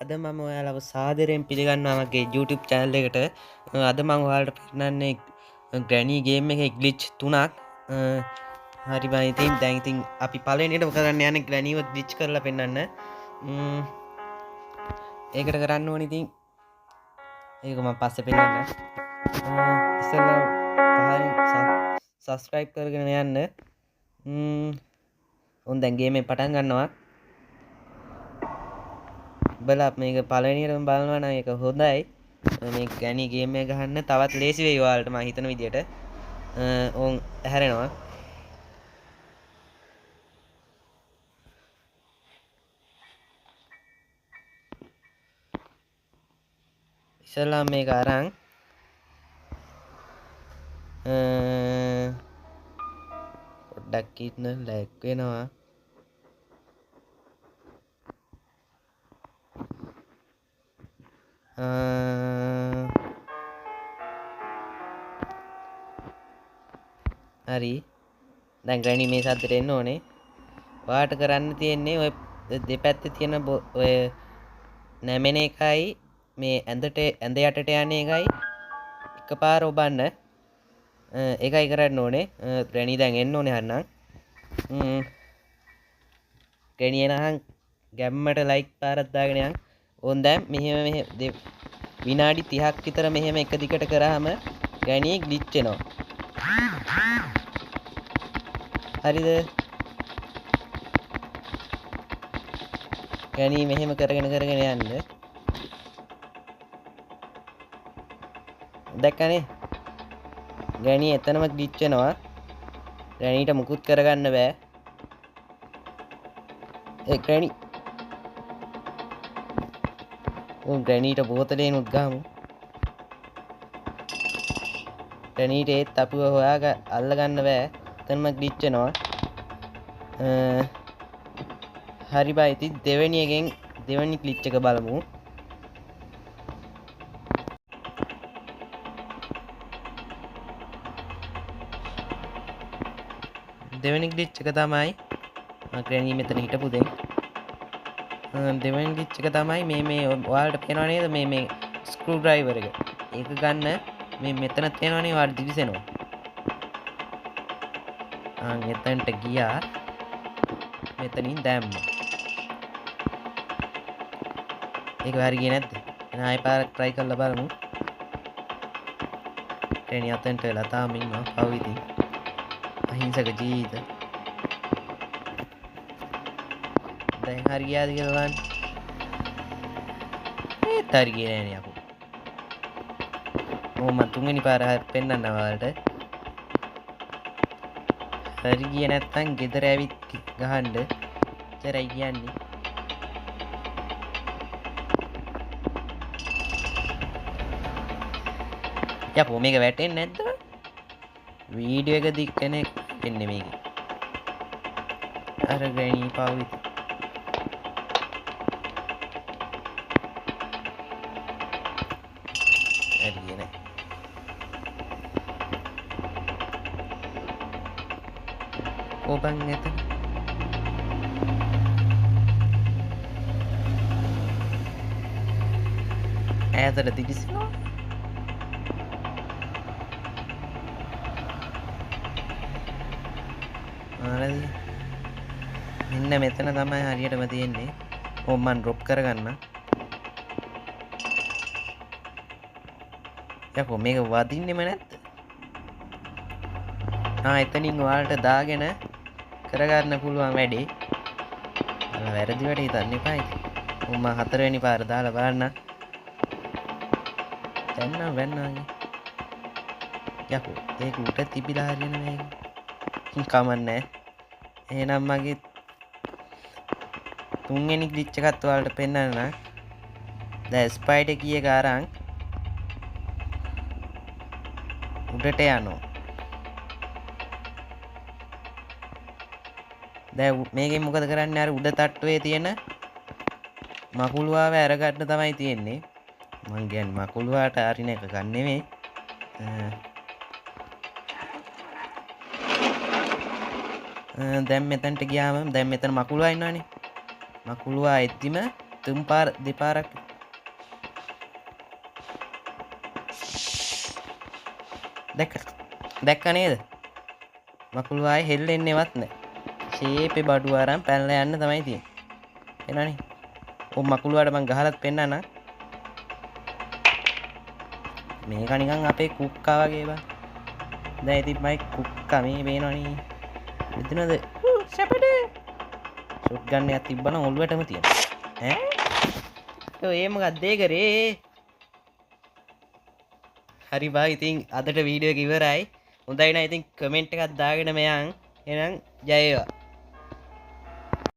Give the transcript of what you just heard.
අද මම ඔයාලව සාදරයෙන් පිළිගන්නවා මගේ YouTube channel එකට. අද මම ඔයාලට පෙන්නන්නේ Granny game එකේ glitch 3ක්. හරි බයි ඉතින් දැන් ඉතින් අපි පළවෙනියටම කරන්න යන්නේ Granny ව glitch කරලා පෙන්නන්න. ඒකට කරන්න ඕනේ ඉතින් ඒක මම පස්සේ පෙන්නන්න. ඉස්සෙල්ලා පහලින් subscribe කරගෙන යන්න. උන් දැන් game එක පටන් ගන්නවා. බලා මේක පළවෙනියටම බලනවා නම් ඒක හොඳයි. මේ Granny game එක ගහන්න තවත් ලේසි වෙයි ඔයාලට මම හිතන විදියට. ඕන් හැරෙනවා. ඉස්සෙල්ලා මේක අරන් පොඩ්ඩක් ඉන්න ලැග් වෙනවා. හරි දැන් Granny මේ සද්දට එන්න ඕනේ. ඔයාට කරන්න තියෙන්නේ ඔය දෙපැත්තේ තියෙන ඔය නැමෙන එකයි මේ ඇඳ යටට යන එකයි එකපාර ඔබන්න. ඒකයි කරන්න ඕනේ. Granny දැන් එන්න ඕනේ හරිනම්. Granny එනහන් ගැම්මට ලයික් පාරක් දාගෙන යන්. ඕන් දැන් මෙහෙම විනාඩි 30ක් විතර මෙහෙම එක දිගට කරාම Granny glitch වෙනවා. හරිද? Granny මෙහෙම කරගෙන යන්න. දැක්කනේ? Granny එතනම glitch වෙනවා. Grannyට මුකුත් කරගන්න බෑ. Granny Grannyට බෝතලයෙන් උත් ගහමු. Grannyට ඒත් අපිව අල්ලගන්න බෑ. එතනම glitch වෙනවා. හරි බයි ඉතින් දෙවෙනි glitch එක බලමු. දෙවෙනි glitch එක තමයි Granny මෙතන හිටපු දෙන්. දෙවෙනි glitch එක තමයි මේ ඔයාලට පේනව නේද මේ screw driver එක. ඒක ගන්න මේ මෙතන තියෙනවනේ ඔයාලට දිලිසෙනවා. එතනට ගියා. මෙතනින් දැම්මා. ඒක හරි ගියේ නැද්ද? එහෙනම් ආයෙ පාරක් try කරලා බලමු. Granny අතෙන්ට වෙලා තාම ඉන්නවා. පව් ඉතින්. අහිංසක ජීවිත. දැන් හරි ගියාද කියලා බලන්න. ඒත් හරි ගියේ නෑනේ අපෝ. මම තුන්වෙනි පාර පෙන්නන්න ඔයාලට. හරි ගියේ නැත්තම් ගෙදර ඇවිත් ගහන්න. ඉතරයි කියන්නේ. යපෝ මේක වැටෙන්නේ නැද්ද? වීඩියෝ එක දික් කෙනෙක් එන්නේ මේකේ. අර Granny පාවිත්. හරි නේ. ඔබන් එතන. ඈතට දිලිසෙනවා. මෙන්න මෙතන තමයි හරියටම තියෙන්නේ. ඕම් මන් ඩ්‍රොප් කරගන්න. යකෝ මේක වදින්නෙම නැද්ද? එතනින් ඔයාලට දාගෙන කරගන්න පුළුවන් වැඩේ. ඔයාලා වැරදි වැඩ හිතන්න එපා ඉතින්. ඕම් මම හතරවෙනි පාර දාලා බලන්න. දැන් නම් වෙන්නාගේ. යකෝ ඒක උට තිබිලා හරියන මේක. කමන්නේ. එහෙනම් මගේ තුන්වෙනි glitch එකත් ඔයාලට පෙන්නන්න. දැන් ස්පයිඩර් කී එක අරන් උඩට යනවා. දැන් මේකෙන් මොකද කරන්නේ? අර උඩ තට්ටුවේ තියෙන මකුළුවාව අරගන්න තමයි තියෙන්නේ. මං කියන්නේ මකුළුවාට අරින එක ගන්න නෙමෙයි. දැන් මෙතනට ගියාම දැන් මෙතන මකුළුවා ඉන්නවනේ. මකුළුවා එද්දිම තුන් පාර දෙපාරක් දැක්ක නේද? මකුළු ආයේ හෙල්ලෙන්නේවත් නැහැ. ෂේපේ බඩු අරන් පැනලා යන්න තමයි තියෙන්නේ. එනවනේ. ඔය මකුළුවාට මං ගහලත් පෙන්නන්න. මේක නිකන් අපේ කුක්කා වගේ බං. දැන් ඉතින් මයි කුක්කා මේ පේනවනේ. මෙතනද සැපඩ ෂොට් ගන්න එකක් තිබ්බනම් ඔළුවටම තියෙනවා. ඈ ඔය මොකක්ද ඒ කරේ? හරි බා ඉතින් අදට වීඩියෝ එක ඉවරයි. හොඳයි නම් ඉතින් කමෙන්ට් එකක් දාගෙන මෙයන් එහෙනම් ජය වේවා.